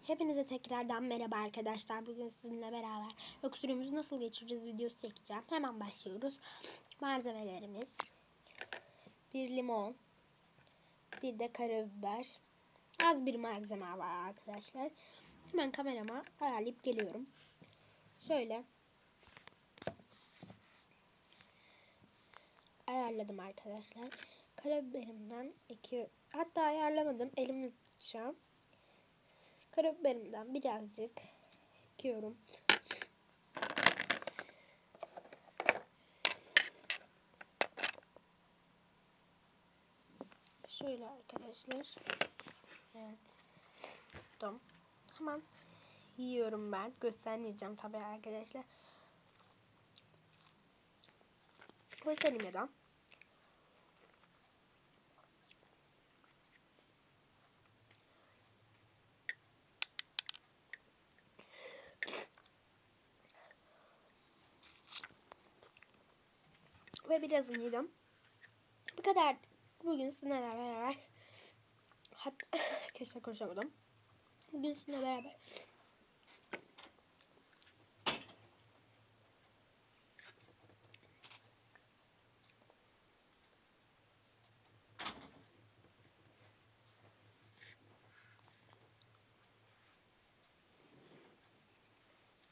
Hepinize tekrardan merhaba arkadaşlar. Bugün sizinle beraber öksürüğümüzü nasıl geçireceğiz videosu çekeceğim. Hemen başlıyoruz. Malzemelerimiz: bir limon, bir de karabiber. Az bir malzeme var arkadaşlar. Hemen kamerama ayarlayıp geliyorum. Şöyle ayarladım arkadaşlar. Karabiberimden hatta ayarlamadım. Elimle tutacağım. Karabiberimden birazcık ekiyorum. Şöyle arkadaşlar. Evet. Tamam. Hemen yiyorum ben. Göstermeyeceğim tabii arkadaşlar. Göstereyim ya da. Ve biraz yedim. Bu kadar. Bugün sizinle beraber. Hatta keşke konuşamadım. Bugün sizinle beraber